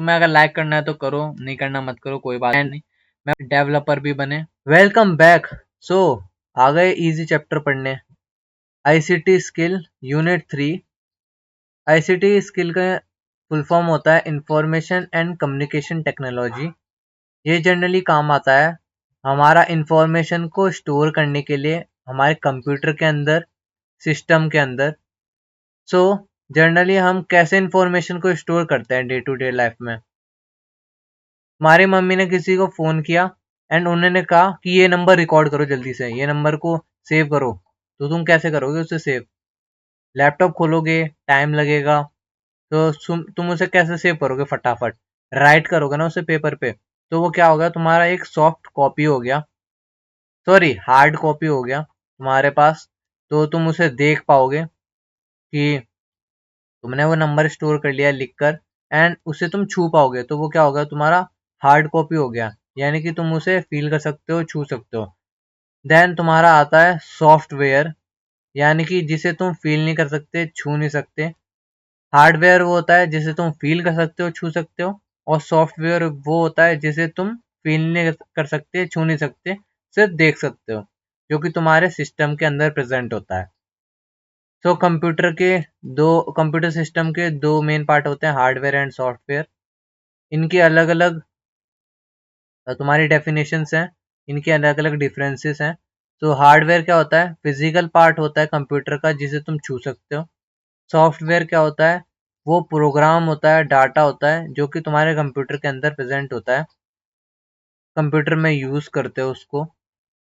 तुम्हें अगर लाइक करना है तो करो, नहीं करना मत करो, कोई बात नहीं। मैं डेवलपर भी बने। Welcome back. सो आ गए इजी चैप्टर पढ़ने। ICT skill unit 3। ICT skill का फुल फॉर्म होता है इंफॉर्मेशन एंड कम्युनिकेशन टेक्नोलॉजी। ये जनरली काम आता है हमारा इंफॉर्मेशन को स्टोर करने के लिए हमारे कंप्यूटर के अंदर, सिस्टम के अंदर। सो जनरली हम कैसे इंफॉर्मेशन को स्टोर करते हैं डे टू डे लाइफ में। हमारी मम्मी ने किसी को फोन किया एंड उन्होंने कहा कि ये नंबर रिकॉर्ड करो जल्दी से, ये नंबर को सेव करो। तो तुम कैसे करोगे उसे सेव? लैपटॉप खोलोगे, टाइम लगेगा। तो तुम उसे कैसे सेव करोगे? फटाफट राइट करोगे ना उसे पेपर पे। तो वो क्या हो गया, तुम्हारा एक सॉफ्ट कॉपी हो गया, सॉरी हार्ड कॉपी हो गया तुम्हारे पास। तो तुम उसे देख पाओगे कि तुमने वो नंबर स्टोर कर लिया लिख कर, एंड उसे तुम छू पाओगे। तो वो क्या होगा, तुम्हारा हार्ड कॉपी हो गया, यानी कि तुम उसे फील कर सकते हो, छू सकते हो। देन तुम्हारा आता है सॉफ्टवेयर, यानी कि जिसे तुम फील नहीं कर सकते, छू नहीं सकते। हार्डवेयर वो होता है जिसे तुम फील कर सकते हो, छू सकते हो। और सॉफ्टवेयर वो होता है जिसे तुम फील नहीं कर सकते, छू नहीं सकते, सिर्फ देख सकते हो, जो कि तुम्हारे सिस्टम के अंदर प्रेजेंट होता है। तो कंप्यूटर सिस्टम के दो मेन पार्ट होते हैं, हार्डवेयर एंड सॉफ्टवेयर। इनकी अलग अलग तुम्हारी डेफिनेशंस हैं, इनके अलग अलग डिफरेंसेस हैं। तो हार्डवेयर क्या होता है? फिजिकल पार्ट होता है कंप्यूटर का जिसे तुम छू सकते हो। सॉफ्टवेयर क्या होता है? वो प्रोग्राम होता है, डाटा होता है, जो कि तुम्हारे कंप्यूटर के अंदर प्रेजेंट होता है, कंप्यूटर में यूज करते हो उसको।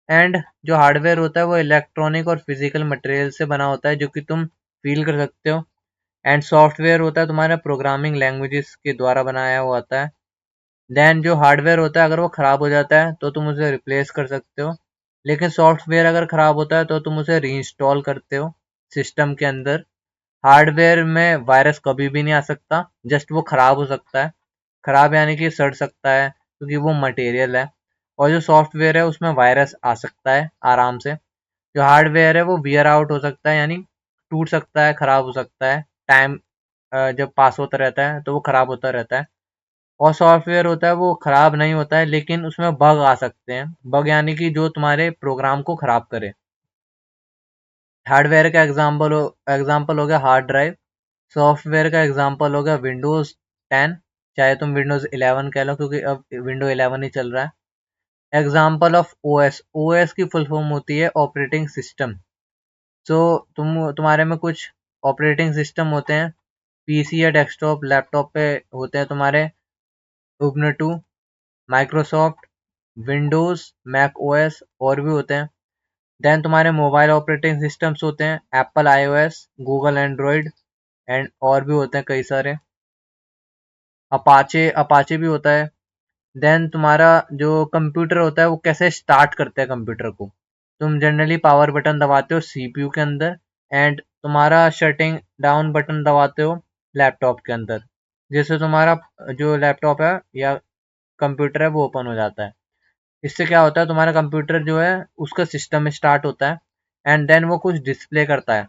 एंड जो हार्डवेयर होता है वो इलेक्ट्रॉनिक और फिजिकल मटेरियल से बना होता है, जो कि तुम फील कर सकते हो। एंड सॉफ्टवेयर होता है तुम्हारा प्रोग्रामिंग लैंग्वेजेस के द्वारा बनाया हुआ होता है। देन जो हार्डवेयर होता है अगर वो ख़राब हो जाता है तो तुम उसे रिप्लेस कर सकते हो, लेकिन सॉफ्टवेयर अगर ख़राब होता है तो तुम उसे रीइंस्टॉल करते हो सिस्टम के अंदर। हार्डवेयर में वायरस कभी भी नहीं आ सकता, जस्ट वो ख़राब हो सकता है। ख़राब यानी कि सड़ सकता है, क्योंकि वो मटेरियल है। और जो सॉफ्टवेयर है उसमें वायरस आ सकता है आराम से। जो हार्डवेयर है वो वियर आउट हो सकता है, यानी टूट सकता है, ख़राब हो सकता है। टाइम जब पास होता रहता है तो वो ख़राब होता रहता है। और सॉफ्टवेयर होता है वो ख़राब नहीं होता है, लेकिन उसमें बग आ सकते हैं। बग यानी कि जो तुम्हारे प्रोग्राम को ख़राब करे। हार्डवेयर का एग्जाम्पल हो गया हार्ड ड्राइव। सॉफ्टवेयर का एग्जाम्पल हो गया विंडोज़ 10, चाहे तुम विंडोज़ 11 कह लो, क्योंकि अब विंडो 11 ही चल रहा है। एग्जाम्पल ऑफ ओएस, ओएस की फुल फॉर्म होती है ऑपरेटिंग सिस्टम। तो तुम्हारे में कुछ ऑपरेटिंग सिस्टम होते हैं, पीसी या डेस्कटॉप, लैपटॉप पे होते हैं तुम्हारे Ubuntu, Microsoft, Windows, Mac OS और भी होते हैं। देन तुम्हारे मोबाइल ऑपरेटिंग सिस्टम्स होते हैं, Apple iOS, Google Android, and और भी होते हैं कई सारे। अपाचे अपाचे भी होता है। देन तुम्हारा जो कंप्यूटर होता है वो कैसे स्टार्ट करता है कंप्यूटर को? तुम जनरली पावर बटन दबाते हो सीपीयू के अंदर, एंड तुम्हारा शटिंग डाउन बटन दबाते हो लैपटॉप के अंदर, जिससे तुम्हारा जो लैपटॉप है या कंप्यूटर है वो ओपन हो जाता है। इससे क्या होता है, तुम्हारा कंप्यूटर जो है उसका सिस्टम स्टार्ट होता है, एंड देन वो कुछ डिस्प्ले करता है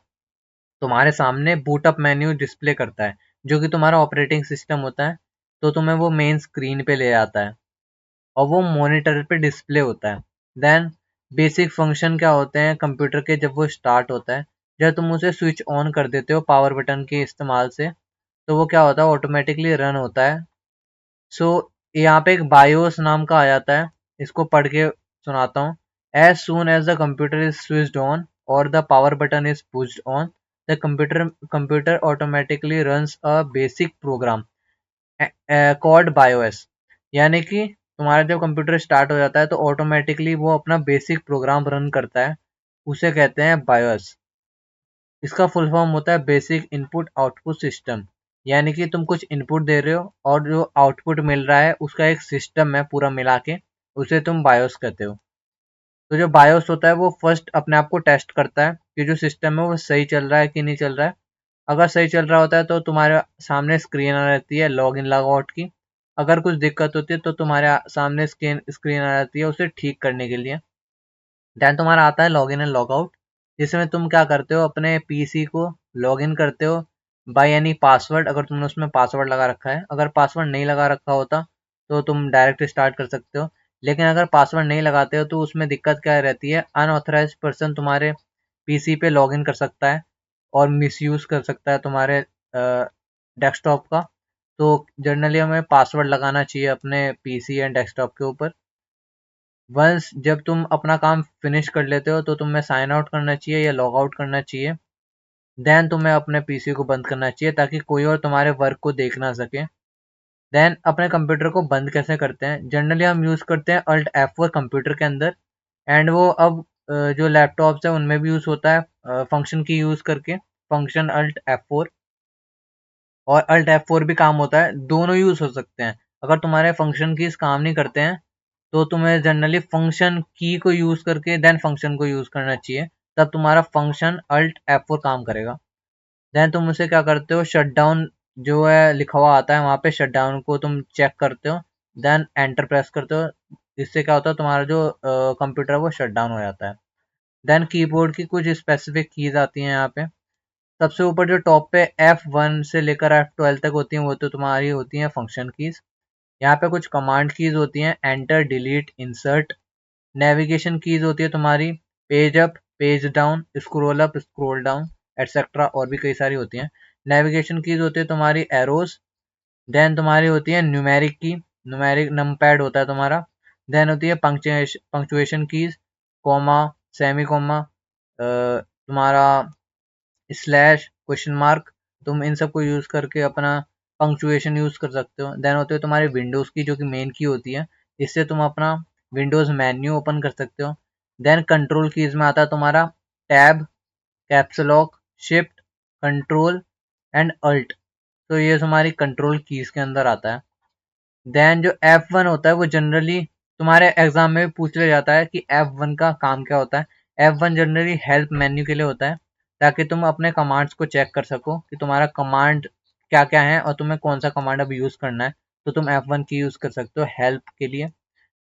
तुम्हारे सामने, बूटअप मेन्यू डिस्प्ले करता है, जो कि तुम्हारा ऑपरेटिंग सिस्टम होता है। तो तुम्हें वो मेन स्क्रीन पे ले आता है और वो मॉनिटर पे डिस्प्ले होता है। देन बेसिक फंक्शन क्या होते हैं कंप्यूटर के जब वो स्टार्ट होता है? जब तुम उसे स्विच ऑन कर देते हो पावर बटन के इस्तेमाल से, तो वो क्या होता है, ऑटोमेटिकली रन होता है। सो यहाँ पे एक बायोस नाम का आ जाता है, इसको पढ़ के सुनाता हूँ। As soon as the computer is switched on और the power button is pushed on, the computer automatically runs a basic program called BIOS. यानी कि तुम्हारा जब कंप्यूटर स्टार्ट हो जाता है तो ऑटोमेटिकली वो अपना बेसिक प्रोग्राम रन करता है, उसे कहते हैं बायोस। इसका फुल फॉर्म होता है बेसिक इनपुट आउटपुट सिस्टम, यानी कि तुम कुछ इनपुट दे रहे हो और जो आउटपुट मिल रहा है उसका एक सिस्टम है पूरा मिला के, उसे तुम बायोस कहते हो। तो जो बायोस होता है वो फर्स्ट अपने आप को टेस्ट करता है कि जो सिस्टम है वो सही चल रहा है कि नहीं चल रहा है। अगर सही चल रहा होता है तो तुम्हारे सामने स्क्रीन आ रहती है लॉग इन लॉग आउट की। अगर कुछ दिक्कत होती है तो तुम्हारे सामने स्क्रीन आ जाती है उसे ठीक करने के लिए। देन तुम्हारा आता है log in and log out, जिसमें तुम क्या करते हो, अपने पीसी को लॉग इन करते हो बाय एनी पासवर्ड, अगर तुमने उसमें पासवर्ड लगा रखा है। अगर पासवर्ड नहीं लगा रखा होता तो तुम डायरेक्ट स्टार्ट कर सकते हो, लेकिन अगर पासवर्ड नहीं लगाते हो तो उसमें दिक्कत क्या रहती है, अनऑथराइज पर्सन तुम्हारे पीसी पे लॉगिन कर सकता है और मिसयूज कर सकता है तुम्हारे डेस्कटॉप का। तो जनरली हमें पासवर्ड लगाना चाहिए अपने पीसी एंड डेस्कटॉप के ऊपर। वंस जब तुम अपना काम फिनिश कर लेते हो तो तुम्हें साइन आउट करना चाहिए या लॉग आउट करना चाहिए। देन तुम्हें अपने पीसी को बंद करना चाहिए ताकि कोई और तुम्हारे वर्क को देख ना सके। देन अपने कंप्यूटर को बंद कैसे करते हैं, जनरली हम यूज़ करते हैं अल्ट F4 कंप्यूटर के अंदर। एंड वो अब जो लैपटॉप्स है उनमें भी यूज़ होता है फंक्शन की यूज़ करके, फंक्शन अल्ट F4। और अल्ट F4 भी काम होता है, दोनों यूज़ हो सकते हैं। अगर तुम्हारे फंक्शन कीज काम नहीं करते हैं तो तुम्हें जनरली फंक्शन की को यूज़ करके देन फंक्शन को यूज़ करना चाहिए, तब तुम्हारा फंक्शन अल्ट F4 काम करेगा। देन तुम उसे क्या करते हो, शटडाउन जो है लिखा हुआ आता है वहाँ पे शटडाउन को तुम चेक करते हो, देन एंटर प्रेस करते हो। इससे क्या होता है, तुम्हारा जो कंप्यूटर है वो शट डाउन हो जाता है। देन कीबोर्ड की कुछ स्पेसिफिक कीज आती हैं यहाँ पे। सबसे ऊपर जो टॉप पे F1 से लेकर F12 तक होती हैं वो तो तुम्हारी होती हैं फंक्शन कीज। यहाँ पे कुछ कमांड कीज होती हैं, enter, delete, insert. Navigation keys होती है तुम्हारी page up, page down, scroll up, scroll down, etcetera, और भी कई सारी होती हैं। नेविगेशन कीज होती है तुम्हारी एरोज। देन तुम्हारी होती है न्यूमेरिक की, न्यूमेरिक नमपैड होता है तुम्हारा। देन होती है punctuation keys, comma, semi comma, तुम्हारा स्लैश, क्वेश्चन मार्क। तुम इन सब को यूज करके अपना पंक्चुएशन यूज कर सकते हो। देन होती है तुम्हारी विंडोज की जो कि मेन की होती है, इससे तुम अपना विंडोज मेन्यू ओपन कर सकते हो। देन कंट्रोल कीज में आता है तुम्हारा tab, caps lock, shift, control and alt. तो ये हमारी कंट्रोल कीज के अंदर आता है। देन जो F1 होता है वो जनरली तुम्हारे एग्जाम में भी पूछ लिया जाता है कि F1 का काम क्या होता है। F1 जनरली हेल्प मेन्यू के लिए होता है, ताकि तुम अपने कमांड्स को चेक कर सको कि तुम्हारा कमांड क्या क्या है और तुम्हें कौन सा कमांड अब यूज करना है। तो तुम F1 की यूज कर सकते हो हेल्प के लिए।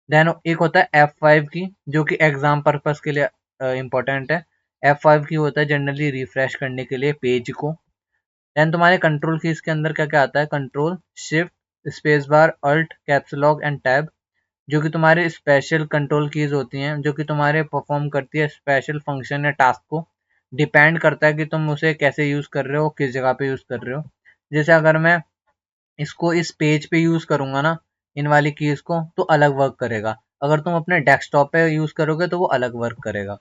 देन एक होता है F5 की, जो कि एग्जाम पर्पस के लिए इंपॉर्टेंट है। F5 की होता है जनरली रिफ्रेश करने के लिए पेज को। देन तुम्हारे कंट्रोल कीज के अंदर क्या क्या आता है, control, shift, space bar, alt, caps lock and tab, जो कि तुम्हारे स्पेशल कंट्रोल कीज होती हैं, जो कि तुम्हारे परफॉर्म करती है स्पेशल फंक्शन या टास्क को। डिपेंड करता है कि तुम उसे कैसे यूज कर रहे हो, किस जगह पे यूज कर रहे हो। जैसे अगर मैं इसको इस पेज पे यूज करूंगा ना, इन वाली कीज को, तो अलग वर्क करेगा। अगर तुम अपने डेस्कटॉप पे यूज करोगे तो वो अलग वर्क करेगा।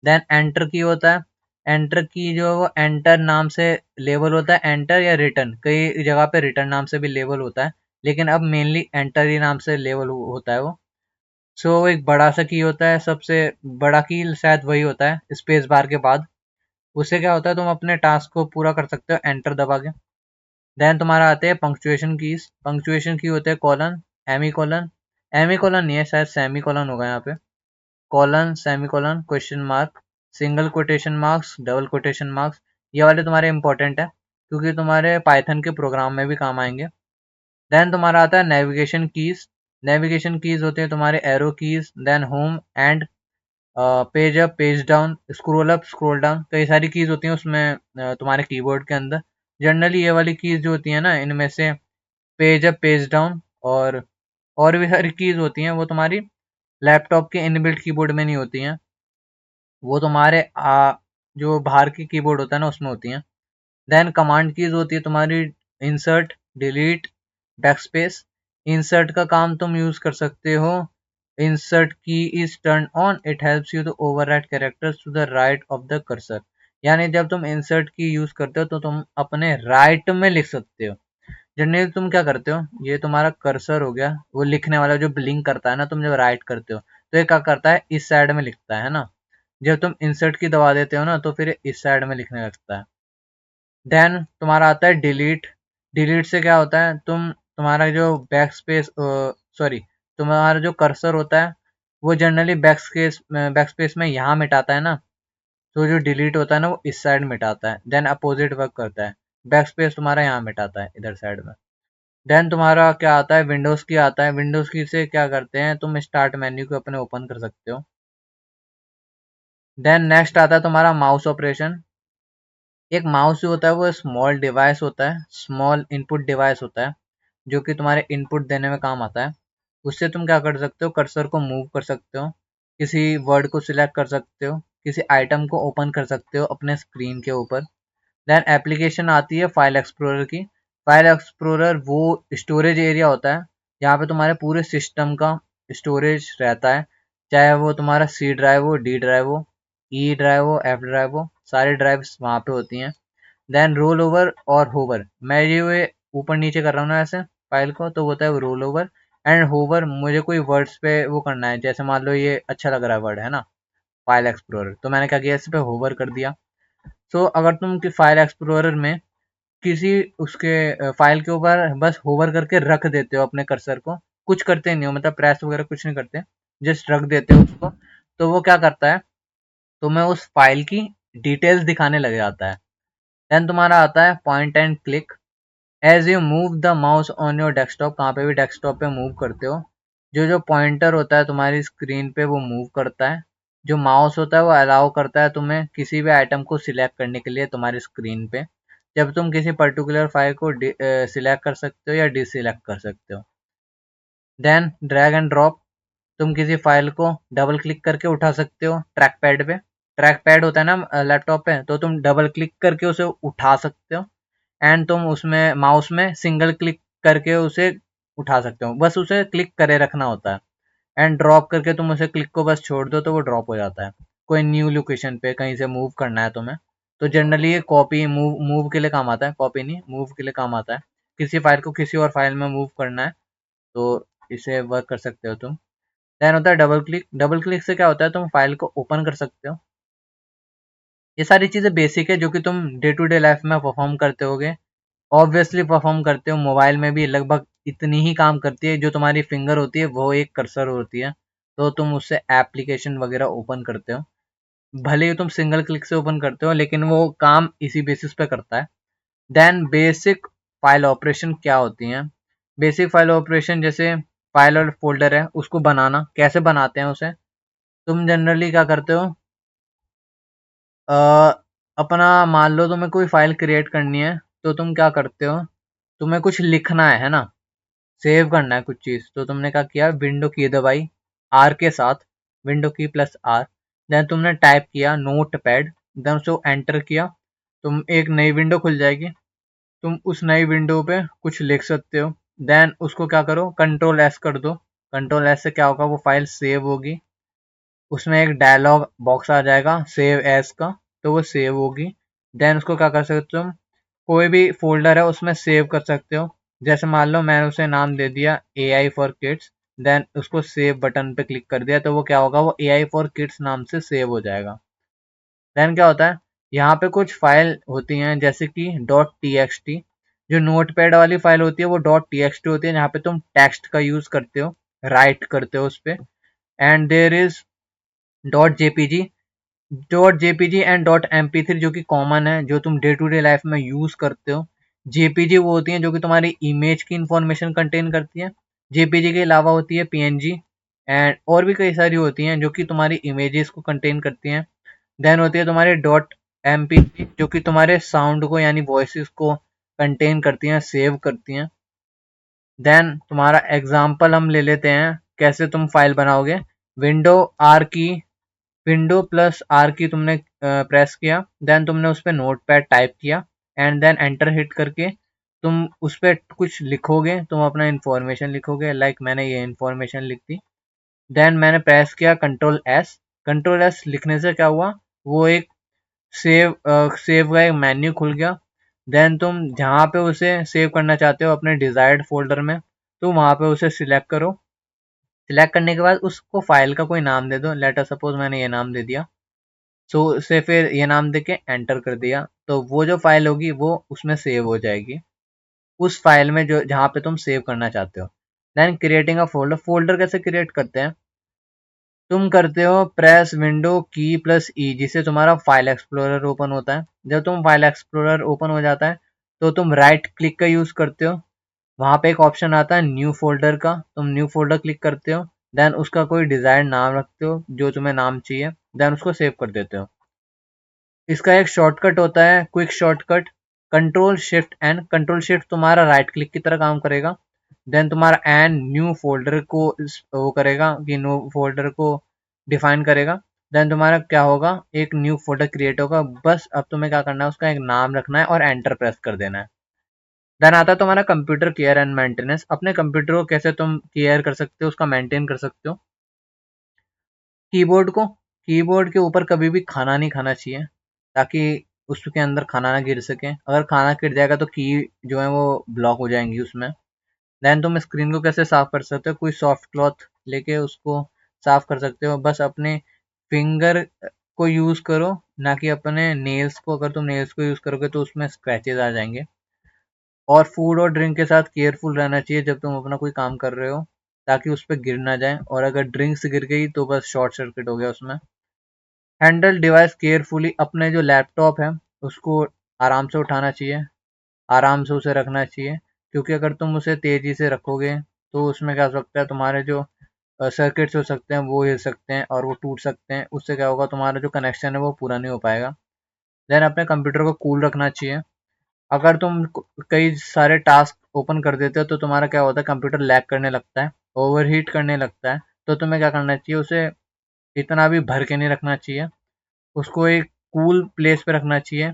देन एंटर की होता है। एंटर की जो है वो एंटर नाम से लेबल होता है, एंटर या रिटर्न, कई जगह पे रिटर्न नाम से भी लेबल होता है, लेकिन अब मेनली एंटर ही नाम से लेबल होता है वो। सो एक बड़ा सा की होता है, सबसे बड़ा की शायद वही होता है स्पेस बार के बाद। उससे क्या होता है, तुम अपने टास्क को पूरा कर सकते हो एंटर दबा के। देन तुम्हारा आते हैं पंक्चुएशन कीज। पंक्चुएशन की होते हैं कॉलन, एमी कॉलन, एमी कॉलन नहीं है शायद सेमी कॉलन होगा यहाँ पे, colon, semicolon, question mark, single quotation marks, double quotation marks. ये वाले तुम्हारे इंपॉर्टेंट है क्योंकि तुम्हारे पाइथन के प्रोग्राम में भी काम आएंगे। देन तुम्हारा आता है नेविगेशन कीज। नेविगेशन कीज होते हैं तुम्हारे arrow keys, then home and page up, page down, scroll up, scroll down, कई सारी कीज होती हैं उसमें तुम्हारे कीबोर्ड के अंदर। जनरली ये वाली कीज जो होती है ना, इनमें से पेज अप, पेज डाउन और भी सारी कीज होती हैं, वो तुम्हारी लैपटॉप के इनबिल्ट कीबोर्ड में नहीं होती हैं, वो तुम्हारे जो बाहर की कीबोर्ड होता है ना उसमें होती हैं। देन कमांड कीज होती है तुम्हारी इंसर्ट, डिलीट, बैकस्पेस। इंसर्ट का काम तुम यूज कर सकते हो, insert key is turn on, it helps you to overwrite characters to the right of the cursor. यानी जब तुम इंसर्ट की यूज करते हो तो तुम अपने राइट में लिख सकते हो। जनरली तुम क्या करते हो, ये तुम्हारा कर्सर हो गया, वो लिखने वाला जो ब्लिंक करता है ना, तुम जब राइट करते हो तो ये क्या करता है, इस साइड में लिखता है ना। जब तुम इंसर्ट की दबा देते हो ना तो फिर इस साइड में लिखने लगता है। देन तुम्हारा आता है डिलीट। डिलीट से क्या होता है, तुम्हारा जो बैक स्पेस, सॉरी, तुम्हारा जो कर्सर होता है वो जनरली बैक स्पेस में यहाँ मिटाता है ना। तो जो डिलीट होता है ना वो इस साइड मिटाता है, देन अपोजिट वर्क करता है। बैक स्पेस तुम्हारा यहाँ मिटाता है इधर साइड में। देन तुम्हारा क्या आता है, विंडोज की आता है। विंडोज की से क्या करते हैं, तुम स्टार्ट मेन्यू को अपने ओपन कर सकते हो। देन नेक्स्ट आता है तुम्हारा माउस ऑपरेशन। एक माउस जो होता है वो स्मॉल डिवाइस होता है, स्मॉल इनपुट डिवाइस होता है जो कि तुम्हारे इनपुट देने में काम आता है। उससे तुम क्या कर सकते हो, कर्सर को मूव कर सकते हो, किसी वर्ड को सिलेक्ट कर सकते हो, किसी आइटम को ओपन कर सकते हो अपने स्क्रीन के ऊपर। देन एप्लीकेशन आती है फाइल एक्सप्लोरर की। फाइल एक्सप्लोरर वो स्टोरेज एरिया होता है जहाँ पे तुम्हारे पूरे सिस्टम का स्टोरेज रहता है, चाहे वो तुम्हारा सी ड्राइव हो, डी ड्राइव हो, ई ड्राइव हो, एफ ड्राइव हो, सारी ड्राइव्स वहाँ पे होती हैं। देन रोल ओवर और होवर, मैं ये ऊपर नीचे कर रहा हूँ ना ऐसे फाइल को, तो होता है रोल ओवर एंड होवर। मुझे कोई वर्ड्स पे वो करना है, जैसे मान लो ये अच्छा लग रहा है वर्ड है ना, फाइल एक्सप्लोरर, तो मैंने क्या किया, इस पे होवर कर दिया। सो अगर तुम फाइल एक्सप्लोरर में किसी उसके फाइल के ऊपर बस होवर करके रख देते हो अपने कर्सर को, कुछ करते नहीं हो, मतलब प्रेस वगैरह कुछ नहीं करते, जस्ट रख देते हो उसको, तो वो क्या करता है, तुम्हें उस फाइल की डिटेल्स दिखाने लग जाता है। देन तुम्हारा आता है point and click. As you move the mouse on your desktop, कहाँ पे भी डेस्कटॉप पे मूव करते हो, जो जो पॉइंटर होता है तुम्हारी स्क्रीन पे वो मूव करता है। जो माउस होता है वो अलाउ करता है तुम्हें किसी भी आइटम को सिलेक्ट करने के लिए तुम्हारी स्क्रीन पे, जब तुम किसी पर्टिकुलर फाइल को सिलेक्ट कर सकते हो या डिसिलेक्ट कर सकते हो। देन ड्रैग एंड ड्रॉप, तुम किसी फाइल को डबल क्लिक करके उठा सकते हो ट्रैक पैड पे। ट्रैक पैड होता है ना लैपटॉप पे, तो तुम डबल क्लिक करके उसे उठा सकते हो एंड तुम उसमें माउस में सिंगल क्लिक करके उसे उठा सकते हो, बस उसे क्लिक करे रखना होता है। एंड ड्रॉप करके तुम उसे क्लिक को बस छोड़ दो तो वो ड्रॉप हो जाता है। कोई न्यू लोकेशन पे कहीं से मूव करना है तुम्हें, तो जनरली ये कॉपी मूव मूव के लिए काम आता है, कॉपी नहीं मूव के लिए काम आता है। किसी फाइल को किसी और फाइल में मूव करना है तो इसे वर्क कर सकते हो तुम। देन होता है डबल क्लिक। डबल क्लिक से क्या होता है, तुम फाइल को ओपन कर सकते हो। ये सारी चीजें बेसिक है जो कि तुम डे टू डे लाइफ में परफॉर्म करते होगे, ऑब्वियसली परफॉर्म करते हो। मोबाइल में भी लगभग इतनी ही काम करती है, जो तुम्हारी फिंगर होती है वो एक कर्सर होती है, तो तुम उससे एप्लीकेशन वगैरह ओपन करते हो। भले ही तुम सिंगल क्लिक से ओपन करते हो लेकिन वो काम इसी बेसिस पे करता है। देन बेसिक फाइल ऑपरेशन क्या होती हैं। बेसिक फाइल ऑपरेशन जैसे फाइल और फोल्डर है उसको बनाना, कैसे बनाते हैं उसे, तुम जनरली क्या करते हो, अ, अपना मान लो तुम्हें कोई फाइल क्रिएट करनी है, तो तुम क्या करते हो, तुम्हें कुछ लिखना है ना, सेव करना है कुछ चीज़, तो तुमने क्या किया, विंडो की दबाई आर के साथ, window key plus are. Then तुमने टाइप किया नोट पैड, देन उसको एंटर किया, तुम एक नई विंडो खुल जाएगी। तुम उस नई विंडो पे कुछ लिख सकते हो। देन उसको क्या करो, कंट्रोल एस कर दो। कंट्रोल एस से क्या होगा, वो फाइल सेव होगी, उसमें एक डायलॉग बॉक्स आ जाएगा सेव एज का, तो वो सेव होगी। देन उसको क्या कर सकते हो, तुम कोई भी फोल्डर है उसमें सेव कर सकते हो। जैसे मान लो मैंने उसे नाम दे दिया ए आई फॉर किड्स, देन उसको सेव बटन पे क्लिक कर दिया, तो वो क्या होगा, वो ए आई फॉर किड्स नाम से सेव हो जाएगा। देन क्या होता है, यहाँ पे कुछ फाइल होती हैं जैसे कि डॉट टी एक्स टी। जो नोटपैड वाली फाइल होती है वो डॉट टी एक्स टी होती है, जहाँ पे तुम टेक्स्ट का यूज करते हो, राइट करते हो उस पे। And there is dot JPG. Dot JPG and dot MP three जो कि कॉमन है, जो तुम डे टू डे लाइफ में यूज करते हो। जेपीजी वो होती हैं जो कि तुम्हारी इमेज की इंफॉर्मेशन कंटेन करती है। जेपीजी के अलावा होती है पीएनजी एंड और भी कई सारी होती हैं जो कि तुम्हारी इमेजेस को कंटेन करती हैं। देन होती है तुम्हारी डॉट एमपी जो कि तुम्हारे साउंड को यानी वॉइसेस को कंटेन करती हैं, सेव करती हैं। देन तुम्हारा एग्जाम्पल हम ले लेते हैं कैसे तुम फाइल बनाओगे। विंडो आर की, विंडो प्लस आर की तुमने प्रेस किया, देन तुमने उस पर नोट पैड टाइप किया एंड देन एंटर हिट करके तुम उस पर कुछ लिखोगे, तुम अपना इंफॉर्मेशन लिखोगे, लाइक मैंने ये इंफॉर्मेशन लिख दी। देन मैंने प्रेस किया कंट्रोल एस। कंट्रोल एस लिखने से क्या हुआ, वो एक सेव का एक मेन्यू खुल गया। देन तुम जहाँ पे उसे सेव करना चाहते हो अपने डिजायर्ड फोल्डर में, तो वहाँ पे उसे सिलेक्ट करो। सिलेक्ट करने के बाद उसको फाइल का कोई नाम दे दो, लेटर सपोज मैंने ये नाम दे दिया। सो उसे फिर ये नाम देके एंटर कर दिया, तो वो जो फाइल होगी वो उसमें सेव हो जाएगी, उस फाइल में जो जहाँ पे तुम सेव करना चाहते हो। Then creating a folder. Folder कैसे क्रिएट करते हैं, तुम करते हो press window key plus E, जिससे तुम्हारा फाइल एक्सप्लोरर ओपन होता है। जब तुम फाइल एक्सप्लोरर ओपन हो जाता है तो तुम राइट क्लिक का यूज करते हो, वहाँ पे एक ऑप्शन आता है न्यू फोल्डर का, तुम न्यू फोल्डर क्लिक करते हो। देन उसका कोई डिजायर्ड नाम रखते हो जो तुम्हें नाम चाहिए, देन उसको सेव कर देते हो। इसका एक शॉर्टकट होता है, quick shortcut, control shift N. Control shift तुम्हारा राइट क्लिक की तरह काम करेगा। देन तुम्हारा एन न्यू फोल्डर को वो करेगा कि न्यू फोल्डर को डिफाइन करेगा। देन तुम्हारा क्या होगा, एक न्यू फोल्डर क्रिएट होगा। बस अब तुम्हें क्या करना है, उसका एक नाम रखना है और एंटर प्रेस कर देना है। देन आता है तुम्हारा कंप्यूटर केयर एंड मेंटेनेंस। अपने कंप्यूटर को कैसे तुम केयर कर सकते हो, उसका मेंटेन कर सकते हो। कीबोर्ड के ऊपर कभी भी खाना नहीं खाना चाहिए, ताकि उसके अंदर खाना ना गिर सके। अगर खाना गिर जाएगा तो की जो है वो ब्लॉक हो जाएंगी उसमें। देन तुम स्क्रीन को कैसे साफ कर सकते हो, कोई सॉफ्ट क्लॉथ लेके उसको साफ कर सकते हो। बस अपने फिंगर को यूज करो, ना कि अपने नेल्स को। अगर तुम नेल्स को यूज करोगे तो उसमें स्क्रैचेस आ जाएंगे। और फूड और ड्रिंक के साथ केयरफुल रहना चाहिए जब तुम अपना कोई काम कर रहे हो, ताकि उस पर गिर ना जाए। और अगर ड्रिंक्स गिर गई तो बस शॉर्ट सर्किट हो गया उसमें। Handle device carefully. अपने जो लैपटॉप है उसको आराम से उठाना चाहिए, आराम से उसे रखना चाहिए, क्योंकि अगर तुम उसे तेजी से रखोगे तो उसमें क्या हो सकता है, तुम्हारे जो सर्किट्स हो सकते हैं वो हिल सकते हैं और वो टूट सकते हैं। उससे क्या होगा, तुम्हारा जो कनेक्शन है वो पूरा नहीं हो पाएगा। देन अपने कंप्यूटर को कूल रखना चाहिए। अगर तुम कई सारे टास्क ओपन कर देते हो तो तुम्हारा क्या होता है, कंप्यूटर लैग करने लगता है, ओवरहीट करने लगता है। तो तुम्हें क्या करना चाहिए, उसे इतना भी भर के नहीं रखना चाहिए, उसको एक कूल प्लेस पे रखना चाहिए।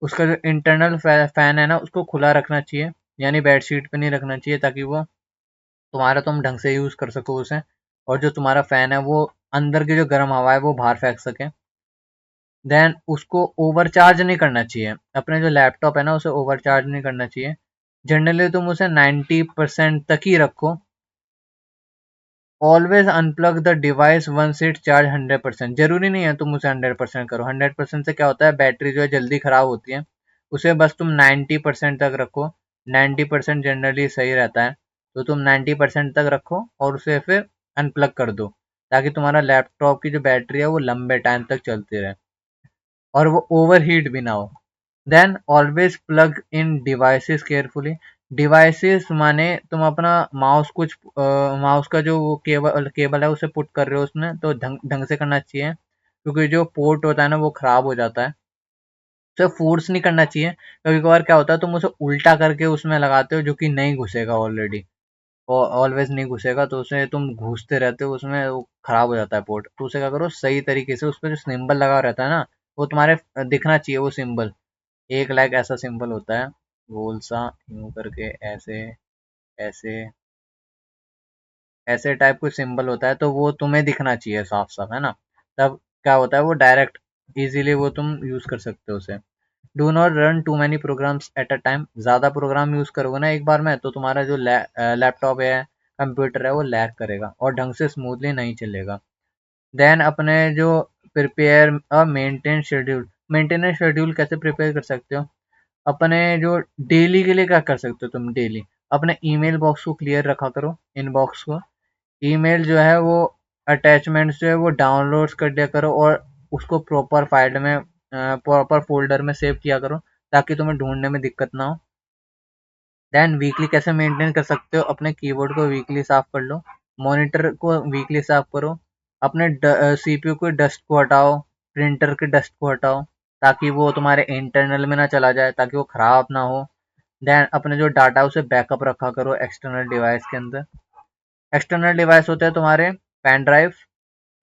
उसका जो इंटरनल फैन है ना उसको खुला रखना चाहिए, यानी बेड शीट पे नहीं रखना चाहिए, ताकि वो तुम्हारा तुम ढंग से यूज कर सको उसे। और जो तुम्हारा फैन है वो अंदर की जो गर्म हवा है वो बाहर फेंक सके। देन उसको ओवरचार्ज नहीं करना चाहिए, अपने जो लैपटॉप है ना उसे ओवरचार्ज नहीं करना चाहिए। जनरली तुम उसे 90% तक ही रखो। Always unplug the device once it charge 100%। जरूरी नहीं है तुम उसे 100% करो। 100% से क्या होता है, बैटरी जो है जल्दी खराब होती है। उसे बस तुम 90% तक रखो। 90% जनरली सही रहता है। तो तुम 90% तक रखो और उसे फिर अनप्लग कर दो, ताकि तुम्हारा लैपटॉप की जो बैटरी है वो लंबे टाइम तक चलती रहे और वो ओवरहीट भी ना हो। Then always plug in devices carefully. Devices माने तुम अपना माउस, कुछ माउस का जो वो केबल केबल है उसे पुट कर रहे हो उसमें, तो ढंग ढंग से करना चाहिए, क्योंकि जो पोर्ट होता है ना वो खराब हो जाता है। उसे फोर्स नहीं करना चाहिए। कभी कभार क्या होता है, तुम उसे उल्टा करके उसमें लगाते हो जो कि नहीं घुसेगा ऑलरेडी, और ऑलवेज नहीं घुसेगा, तो उसे तुम घुसते रहते हो उसमें, वो खराब हो जाता है पोर्ट। तो उसे क्या करो, सही तरीके से उस पर जो सिंबल लगा रहता है ना वो तुम्हारे दिखना चाहिए। वो सिंबल एक लाइक ऐसा सिंबल होता है, गोल सा, यूं करके, ऐसे ऐसे ऐसे टाइप कुछ सिंबल होता है, तो वो तुम्हें दिखना चाहिए साफ साफ, है ना। तब क्या होता है, वो डायरेक्ट इजीली वो तुम यूज कर सकते हो उसे। Do not run too many programs at a time. ज़्यादा प्रोग्राम यूज करोगे ना एक बार में तो तुम्हारा जो लैपटॉप है, कंप्यूटर है, वो लैग करेगा और ढंग से स्मूथली नहीं चलेगा। देन अपने जो prepare maintain schedule. Maintenance schedule कैसे प्रिपेयर कर सकते हो, अपने जो डेली के लिए क्या कर सकते हो तुम, डेली अपने ईमेल बॉक्स को क्लियर रखा करो, इनबॉक्स को। ईमेल जो है वो अटैचमेंट्स जो है वो डाउनलोड्स कर दिया करो और उसको प्रॉपर फाइल में, प्रॉपर फोल्डर में सेव किया करो, ताकि तुम्हें ढूंढने में दिक्कत ना हो। देन वीकली कैसे मेंटेन कर सकते हो, अपने कीबोर्ड को वीकली साफ कर लो, मॉनिटर को वीकली साफ करो, अपने सीपीयू को डस्ट को हटाओ, प्रिंटर के डस्ट को हटाओ, ताकि वो तुम्हारे इंटरनल में ना चला जाए, ताकि वो खराब ना हो। देन अपने जो डाटा है उसे बैकअप रखा करो एक्सटर्नल डिवाइस के अंदर। एक्सटर्नल डिवाइस होते हैं तुम्हारे pen drive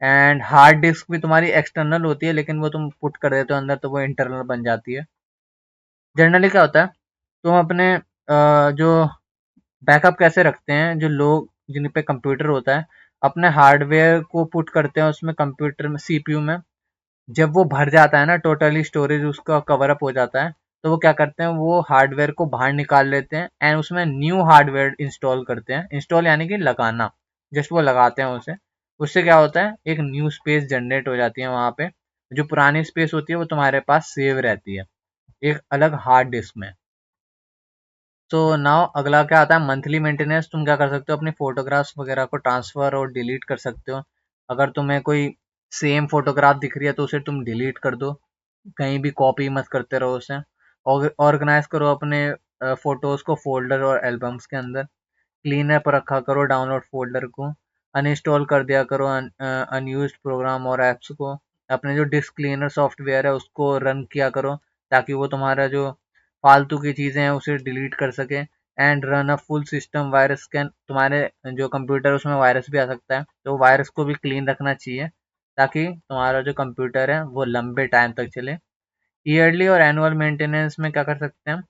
and hard disk, भी तुम्हारी एक्सटर्नल होती है, लेकिन वो तुम पुट कर देते हो अंदर तो वो इंटरनल बन जाती है। जनरली क्या होता है, तुम अपने जो बैकअप कैसे रखते हैं, जो लोग जिन पे कंप्यूटर होता है अपने हार्डवेयर को पुट करते हैं उसमें, कंप्यूटर में सीपीयू में। जब वो भर जाता है ना, टोटली स्टोरेज उसका कवर अप हो जाता है, तो वो क्या करते हैं, वो हार्डवेयर को बाहर निकाल लेते हैं एंड उसमें न्यू हार्डवेयर इंस्टॉल करते हैं। इंस्टॉल यानी कि लगाना, जस्ट वो लगाते हैं उसे। उससे क्या होता है, एक न्यू स्पेस जनरेट हो जाती है वहां पे। जो पुरानी स्पेस होती है वो तुम्हारे पास सेव रहती है एक अलग हार्ड डिस्क में। तो नाउ अगला क्या आता है, मंथली मेंटेनेंस। तुम क्या कर सकते हो, अपनी फोटोग्राफ्स वगैरह को ट्रांसफर और डिलीट कर सकते हो। अगर तुम्हें कोई सेम फोटोग्राफ दिख रही है तो उसे तुम डिलीट कर दो, कहीं भी कॉपी मत करते रहो उसे। ऑर्गेनाइज करो अपने फोटोज को फोल्डर और एल्बम्स के अंदर। क्लीन अप रखा करो डाउनलोड फोल्डर को। अनइंस्टॉल कर दिया करो अनयूज्ड प्रोग्राम और ऐप्स को। अपने जो डिस्क क्लीनर सॉफ्टवेयर है उसको रन किया करो, ताकि वो तुम्हारा जो फालतू की चीज़ें हैं उसे डिलीट कर सके। And run a full system virus scan, तुम्हारे जो कंप्यूटर है उसमें वायरस भी आ सकता है, तो वायरस को भी क्लीन रखना चाहिए, ताकि तुम्हारा जो कंप्यूटर है वो लंबे टाइम तक चले। ईयरली और एनुअल मेंटेनेंस में क्या कर सकते हैं हम,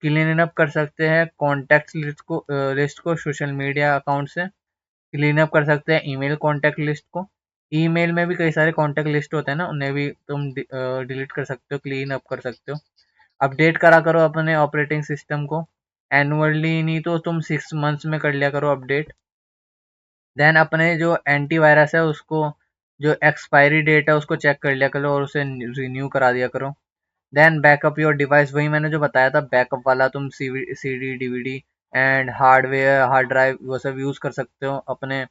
क्लीन अप कर सकते हैं कॉन्टैक्ट लिस्ट को सोशल मीडिया अकाउंट से, क्लीन अप कर सकते हैं ईमेल कॉन्टैक्ट लिस्ट को। ईमेल में भी कई सारे कॉन्टैक्ट लिस्ट होते हैं ना, उन्हें भी तुम डिलीट कर सकते हो, क्लीन अप कर सकते हो। अपडेट करा करो अपने ऑपरेटिंग सिस्टम को, एनुअली नहीं तो तुम 6 मंथ्स में कर लिया करो अपडेट। देन अपने जो एंटीवायरस है उसको, जो एक्सपायरी डेट है उसको चेक कर लिया करो और उसे रिन्यू करा दिया करो। देन बैकअप योर डिवाइस, वही मैंने जो बताया था बैकअप वाला, तुम CD DVD and hardware hard drive वो सब यूज़ कर सकते हो अपने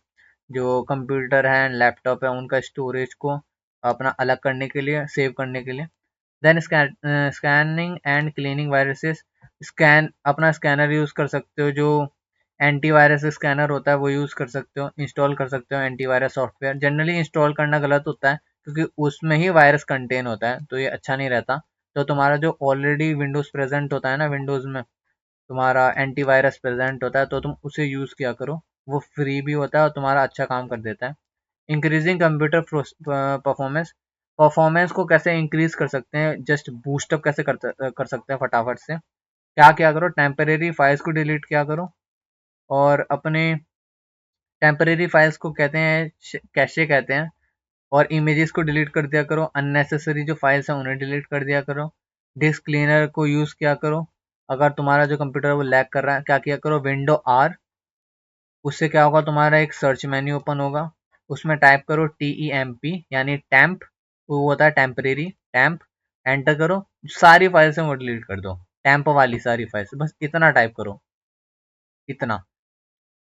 जो कंप्यूटर है लैपटॉप है उनका स्टोरेज को अपना अलग करने के लिए, सेव करने के लिए। Then scanning and cleaning viruses, अपना स्कैनर यूज़ कर सकते हो, जो एंटीवायरस स्कैनर होता है वो यूज़ कर सकते हो, इंस्टॉल कर सकते हो एंटीवायरस सॉफ्टवेयर। जनरली इंस्टॉल करना गलत होता है, क्योंकि उसमें ही वायरस कंटेन होता है, तो ये अच्छा नहीं रहता। तो तुम्हारा जो ऑलरेडी विंडोज़ प्रेजेंट होता है ना, विंडोज़ में तुम्हारा एंटीवायरस प्रेजेंट होता है, तो तुम उसे यूज़ किया करो, वो फ्री भी होता है और तुम्हारा अच्छा काम कर देता है। इंक्रीजिंग कंप्यूटर परफॉर्मेंस, परफॉर्मेंस को कैसे इंक्रीज कर सकते हैं, जस्ट बूस्टअप कैसे कर सकते हैं फटाफट से। क्या क्या करो, टेम्परेरी फाइल्स को डिलीट किया करो, और अपने टेम्परेरी फाइल्स को कहते हैं कैशे कहते हैं, और इमेजेस को डिलीट कर दिया करो, अननेसेसरी जो फाइल्स हैं उन्हें डिलीट कर दिया करो। डिस्क क्लीनर को यूज़ किया करो। अगर तुम्हारा जो कंप्यूटर है वो लैग कर रहा है, क्या किया करो, विंडो आर, उससे क्या होगा, तुम्हारा एक सर्च मेन्यू ओपन होगा, उसमें टाइप करो TEMP यानी टैम्प, वो होता है टेम्परेरी टैम्प, एंटर करो, सारी फाइल्स हैं वो डिलीट कर दो, टैम्प वाली सारी फाइल्स, बस इतना टाइप करो, इतना,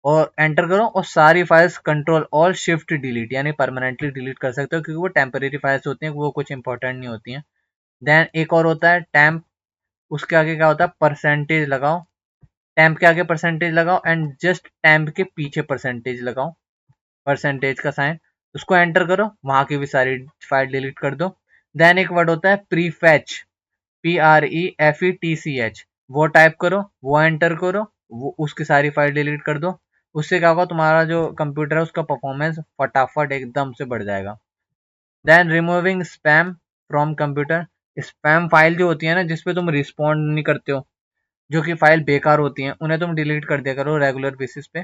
और एंटर करो, और सारी files control all shift delete यानी परमानेंटली डिलीट कर सकते हो, क्योंकि वो टेम्परेरी फाइल्स होती हैं, वो कुछ इंपॉर्टेंट नहीं होती हैं। देन एक और होता है टैम्प, उसके आगे क्या होता है, परसेंटेज लगाओ, टैम्प के आगे परसेंटेज लगाओ एंड जस्ट टैम्प के पीछे परसेंटेज लगाओ, परसेंटेज का साइन, उसको एंटर करो, वहां की भी सारी फाइल डिलीट कर दो। देन एक वर्ड होता है प्रीफेच, PREFETCH, वो टाइप करो, वो एंटर करो, वो उसकी सारी फाइल डिलीट कर दो। उससे क्या होगा, तुम्हारा जो कंप्यूटर है उसका परफॉर्मेंस फटाफट एकदम से बढ़ जाएगा। Then removing spam from computer, spam file जो होती है ना जिसपे तुम रिस्पॉन्ड नहीं करते हो, जो कि फाइल बेकार होती हैं, उन्हें तुम डिलीट कर दिया करो रेगुलर बेसिस पे।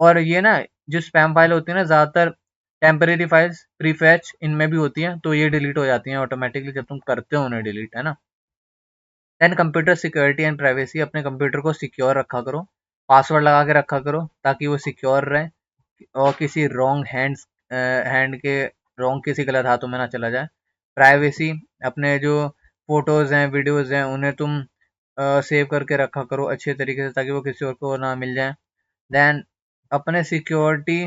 और ये ना, जो स्पैम फाइल होती है ना, ज़्यादातर टेम्परेरी फाइल्स प्रीफेच इनमें भी होती हैं, तो ये डिलीट हो जाती हैं ऑटोमेटिकली जब तुम करते हो उन्हें डिलीट, है ना। Then computer security and privacy, अपने कंप्यूटर को सिक्योर रखा करो, पासवर्ड लगा के रखा करो ताकि वो सिक्योर रहे, और किसी रॉन्ग हैंड के रॉन्ग किसी गलत हाथों में ना चला जाए। प्राइवेसी, अपने जो फोटोज़ हैं वीडियोज़ हैं उन्हें तुम सेव करके रखा करो अच्छे तरीके से, ताकि वो किसी और को ना मिल जाए। देन अपने security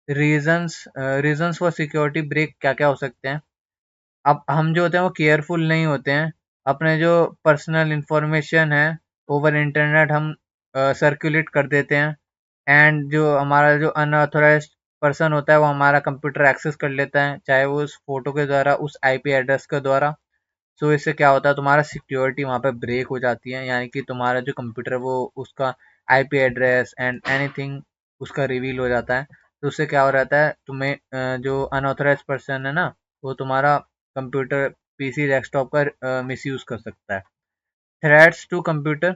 reasons for security break क्या क्या हो सकते हैं। अब हम जो होते हैं वो केयरफुल नहीं होते हैं, अपने जो पर्सनल इंफॉर्मेशन है ओवर इंटरनेट हम सर्कुलेट कर देते हैं, एंड जो हमारा जो अनऑथोराइज्ड पर्सन होता है वो हमारा कंप्यूटर एक्सेस कर लेता है, चाहे वो उस फोटो के द्वारा, उस IP एड्रेस के द्वारा। सो इससे क्या होता है, तुम्हारा सिक्योरिटी वहाँ पे ब्रेक हो जाती है, यानी कि तुम्हारा जो कंप्यूटर है वो उसका IP एड्रेस एंड एनीथिंग उसका रिवील हो जाता है। तो उससे क्या हो रहता है, तुम्हें जो अनऑथराइज पर्सन है ना, वो तुम्हारा कंप्यूटर PC डेस्कटॉप का मिसयूज कर सकता है। Threats to computer,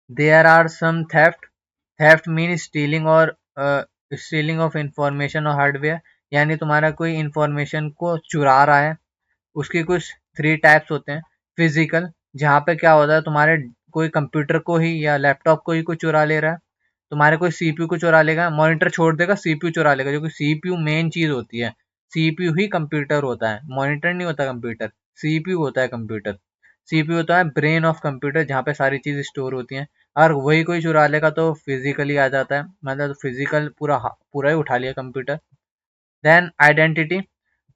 there are some theft, theft mean stealing और स्टीलिंग ऑफ इंफॉर्मेशन और हार्डवेयर, यानी तुम्हारा कोई इंफॉर्मेशन को चुरा रहा है। उसकी कुछ 3 टाइप्स होते हैं। फिजिकल, जहाँ पे क्या होता है, तुम्हारे कोई कंप्यूटर को ही या लैपटॉप को ही कोई चुरा ले रहा है, तुम्हारे कोई CPU को चुरा लेगा, मॉनिटर छोड़ देगा, CPU चुरा लेगा, जो कि CPU मेन चीज होती है। CPU ही कंप्यूटर होता है, मॉनिटर नहीं होता कंप्यूटर, CPU होता है कंप्यूटर। CPU होता है ब्रेन ऑफ कंप्यूटर, जहाँ पे सारी चीज स्टोर होती हैं। और वही कोई चुरा लेगा तो फिजिकली आ जाता है, मतलब फिजिकल पूरा पूरा ही उठा लिया कंप्यूटर। देन आइडेंटिटी,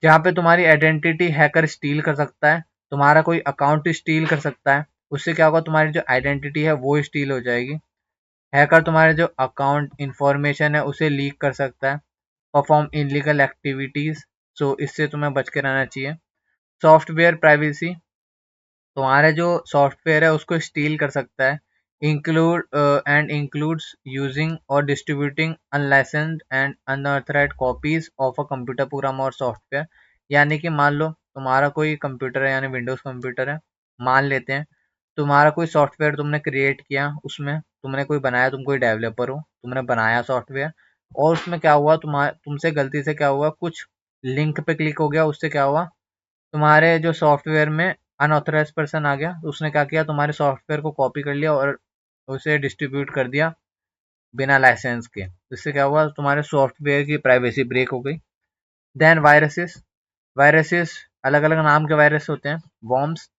जहाँ पे तुम्हारी आइडेंटिटी हैकर स्टील कर सकता है, तुम्हारा कोई अकाउंट स्टील कर सकता है, उससे क्या होगा, तुम्हारी जो आइडेंटिटी है वो स्टील हो जाएगी। हैकर तुम्हारे जो अकाउंट इंफॉर्मेशन है उसे लीक कर सकता है। परफॉर्म इनलीगल एक्टिविटीज, सो इससे तुम्हें बच के रहना चाहिए। सॉफ्टवेयर प्राइवेसी, तुम्हारे जो सॉफ्टवेयर है उसको स्टील कर सकता है। इंक्लूड एंड इंक्लूड्स यूजिंग और distributing unlicensed and unauthorized copies of a computer program और सॉफ्टवेयर। यानी कि मान लो तुम्हारा कोई कंप्यूटर है, यानी विंडोज कंप्यूटर है, मान लेते हैं तुम्हारा कोई सॉफ्टवेयर तुमने क्रिएट किया, उसमें तुमने कोई बनाया, तुम कोई डेवलपर हो, तुमने बनाया सॉफ्टवेयर, और उसमें क्या हुआ, तुमसे गलती से क्या हुआ, कुछ लिंक पे क्लिक हो गया, उससे क्या हुआ, तुम्हारे जो सॉफ्टवेयर में अनऑथराइज पर्सन आ गया, तो उसने क्या किया, तुम्हारे सॉफ्टवेयर को कॉपी कर लिया और उसे डिस्ट्रीब्यूट कर दिया बिना लाइसेंस के। इससे क्या हुआ, तुम्हारे सॉफ्टवेयर की प्राइवेसी ब्रेक हो गई। देन वायरसेस, वायरसेस अलग अलग नाम के वायरस होते हैं। वॉर्म्स,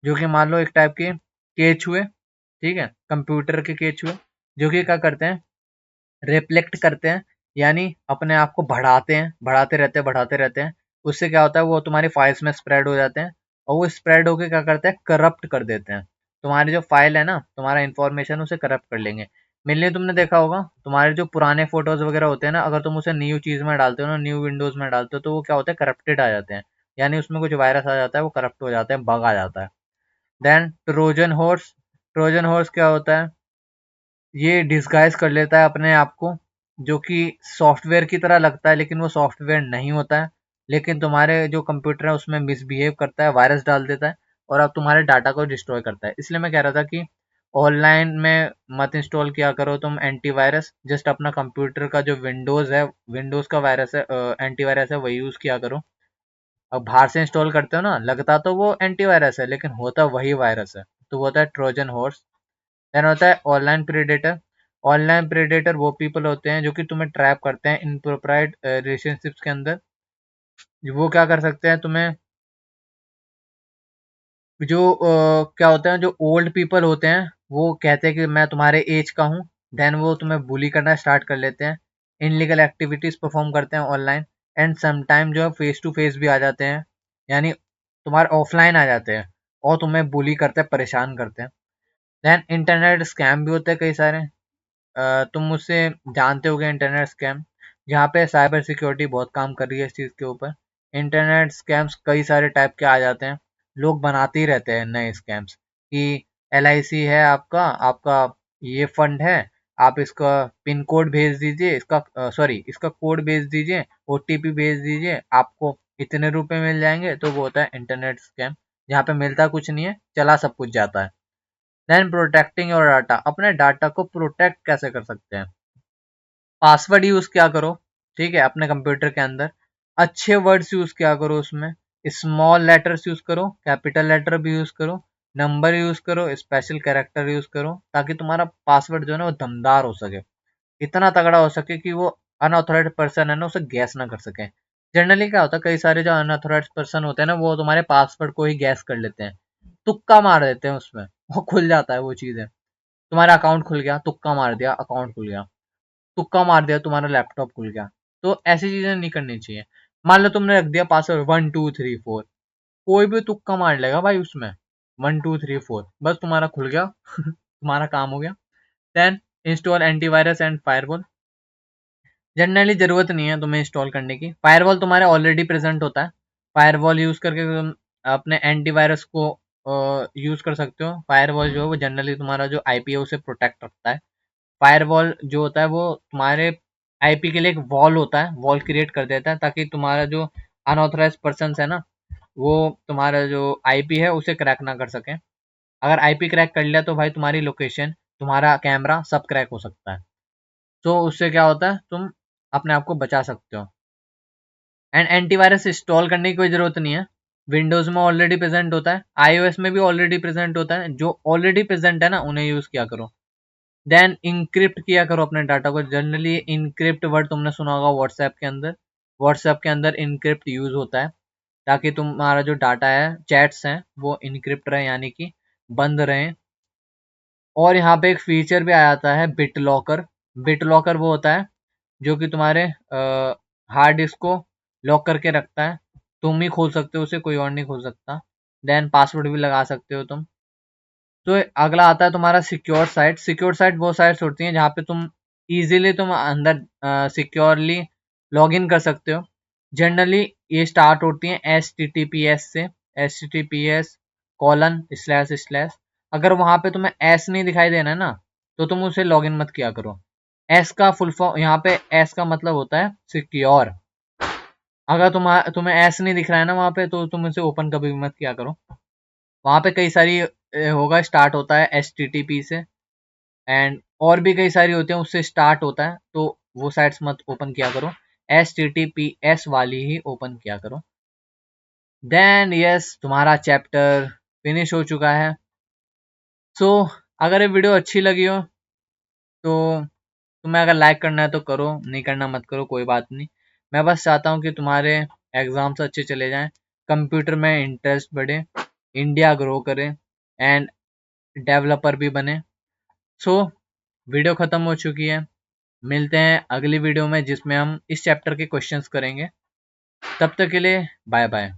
जो कि मान लो एक टाइप के केचुए, ठीक है, कंप्यूटर के केचुए, जो कि क्या करते हैं, रिफ्लेक्ट करते हैं, यानी अपने आप को बढ़ाते हैं, बढ़ाते रहते हैं। उससे क्या होता है, वो तुम्हारी फाइल्स में स्प्रेड हो जाते हैं, और वो स्प्रेड होके क्या करते हैं, करप्ट कर देते हैं। तुम्हारी जो फाइल है ना, तुम्हारा इंफॉर्मेशन उसे करप्ट कर लेंगे। मेनली तुमने देखा होगा, तुम्हारे जो पुराने फोटोज वगैरह होते हैं ना, अगर तुम उसे न्यू चीज में डालते हो ना, न्यू विंडोज में डालते हो, तो वो क्या होता है, करप्टेड आ जाते हैं, यानी उसमें कुछ वायरस आ जाता है, वो करप्ट हो जाते हैं, बग आ जाता है। Then Trojan horse, Trojan horse क्या होता है, ये डिस्गाइज कर लेता है अपने आप को, जो कि सॉफ्टवेयर की तरह लगता है, लेकिन वो सॉफ्टवेयर नहीं होता है, लेकिन तुम्हारे जो कंप्यूटर है उसमें मिसबिहेव करता है, वायरस डाल देता है, और अब तुम्हारे डाटा को डिस्ट्रॉय करता है। इसलिए मैं कह रहा था कि ऑनलाइन में मत इंस्टॉल किया करो तुम एंटीवायरस, जस्ट अपना कंप्यूटर का जो विंडोज है, विंडोज का वायरस है, एंटीवायरस है, वही यूज किया करो। अब बाहर से इंस्टॉल करते हो ना, लगता तो वो एंटीवायरस है, लेकिन होता वही वायरस है, तो वो होता है ट्रोजन हॉर्स। देन होता है ऑनलाइन प्रेडेटर। ऑनलाइन प्रेडेटर वो पीपल होते हैं जो कि तुम्हें ट्रैप करते हैं इन प्रोप्राइड रिलेशनशिप्स के अंदर। वो क्या कर सकते हैं, तुम्हें जो क्या होता है, जो ओल्ड पीपल होते हैं, वो कहते हैं कि मैं तुम्हारे एज का हूँ, देन वो तुम्हें बुली करना स्टार्ट कर लेते हैं, इनलीगल एक्टिविटीज परफॉर्म करते हैं ऑनलाइन, एंड समटाइम जो है फेस टू फेस भी आ जाते हैं, यानी तुम्हारे ऑफलाइन आ जाते हैं, और तुम्हें बुली करते हैं, परेशान करते हैं। देन इंटरनेट स्कैम भी होते हैं कई सारे। तुम मुझसे जानते होगे इंटरनेट स्कैम, जहाँ पे साइबर सिक्योरिटी बहुत काम कर रही है इस चीज़ के ऊपर। इंटरनेट स्कैम्स कई सारे टाइप के आ जाते हैं, लोग बनाते ही रहते हैं नए स्कैम्स, कि LIC है आपका, आपका ये फंड है, आप इसका पिन कोड भेज दीजिए, इसका सॉरी इसका कोड भेज दीजिए, OTP भेज दीजिए, आपको इतने रुपए मिल जाएंगे। तो वो होता है इंटरनेट स्कैम, जहाँ पे मिलता कुछ नहीं है, चला सब कुछ जाता है। देन प्रोटेक्टिंग योर डाटा, अपने डाटा को प्रोटेक्ट कैसे कर सकते हैं, पासवर्ड यूज क्या करो, ठीक है, अपने कंप्यूटर के अंदर अच्छे वर्ड्स यूज क्या करो, उसमें स्मॉल लेटर्स यूज करो, कैपिटल लेटर भी यूज करो, नंबर यूज करो, स्पेशल कैरेक्टर यूज करो, ताकि तुम्हारा पासवर्ड जो है ना वो दमदार हो सके, इतना तगड़ा हो सके कि वो अनऑथोराइज्ड पर्सन है ना उसे गैस ना कर सके। जनरली क्या होता है, कई सारे जो अनऑथोराइज्ड पर्सन होते हैं ना, वो तुम्हारे पासवर्ड को ही गैस कर लेते हैं, तुक्का मार देते हैं उसमें, वो खुल जाता है वो चीजें। तुम्हारा अकाउंट खुल गया, तुक्का मार दिया, अकाउंट खुल गया, तुक्का मार दिया, तुम्हारा लैपटॉप खुल गया। तो ऐसी चीजें नहीं करनी चाहिए। मान लो तुमने रख दिया पासवर्ड 1 2 3 4, कोई भी तुक्का मार लेगा भाई उसमें, 1 2 3 4, बस तुम्हारा खुल गया, तुम्हारा काम हो गया। Then install antivirus and firewall, generally जरूरत नहीं है तुम्हें इंस्टॉल करने की, फायरवॉल तुम्हारे ऑलरेडी प्रेजेंट होता है। फायरवॉल यूज करके तुम अपने एंटीवायरस को यूज कर सकते हो। फायरवॉल जो है वो जनरली तुम्हारा जो IP है उसे प्रोटेक्ट रखता है। फायरवॉल जो होता है वो तुम्हारे IP के लिए एक वॉल होता है, वॉल क्रिएट कर देता है, ताकि तुम्हारा जो अनऑथराइज पर्सन है ना, वो तुम्हारा जो IP है उसे क्रैक ना कर सके। अगर IP क्रैक कर लिया तो भाई तुम्हारी लोकेशन, तुम्हारा कैमरा सब क्रैक हो सकता है। तो उससे क्या होता है, तुम अपने आप को बचा सकते हो। एंड एंटीवायरस इंस्टॉल करने की कोई जरूरत नहीं है, विंडोज में ऑलरेडी प्रेजेंट होता है, iOS में भी ऑलरेडी प्रेजेंट होता है, जो ऑलरेडी प्रेजेंट है ना उन्हें यूज किया करो। देन इंक्रिप्ट किया करो अपने डाटा को। जनरली इंक्रिप्ट वर्ड तुमने सुना होगा व्हाट्सएप के अंदर, व्हाट्सएप के अंदर इंक्रिप्ट यूज होता है, ताकि तुम्हारा जो डाटा है, चैट्स हैं, वो इंक्रिप्ट रहे, यानी कि बंद रहे। और यहाँ पे एक फीचर भी आ जाता है, बिट लॉकर। बिट लॉकर वो होता है जो कि तुम्हारे हार्ड डिस्क को लॉक करके रखता है, तुम ही खोल सकते हो उसे, कोई और नहीं खोल सकता। देन पासवर्ड भी लगा सकते हो तुम। तो अगला आता है तुम्हारा सिक्योर साइट। सिक्योर साइट वो साइट्स होती हैं जहाँ पे तुम इजीली तुम अंदर सिक्योरली लॉग इन कर सकते हो। जनरली ये स्टार्ट होती हैं HTTPS से, HTTPS:// अगर वहां पे तुम्हें एस नहीं दिखाई देना है ना, तो तुम उसे लॉगिन मत किया करो। एस का फुल फॉर्म यहाँ पे, एस का मतलब होता है सिक्योर। अगर तुम्हें एस नहीं दिख रहा है ना वहां पे, तो तुम इसे ओपन कभी भी मत किया करो। वहां पे कई सारी होगा, स्टार्ट होता है HTTP से, एंड और भी कई सारी होती हैं उससे स्टार्ट होता है, तो वो साइट्स मत ओपन किया करो, HTTPS वाली ही ओपन किया करो। देन यस, तुम्हारा चैप्टर फिनिश हो चुका है। सो अगर ये वीडियो अच्छी लगी हो तो तुम्हें अगर लाइक करना है तो करो, नहीं करना मत करो, कोई बात नहीं। मैं बस चाहता हूँ कि तुम्हारे एग्जाम्स अच्छे चले जाएं, कंप्यूटर में इंटरेस्ट बढ़े, इंडिया ग्रो करे, एंड डेवलपर भी बने। सो वीडियो ख़त्म हो चुकी है, मिलते हैं अगली वीडियो में जिसमें हम इस चैप्टर के क्वेश्चंस करेंगे। तब तक के लिए बाय बाय।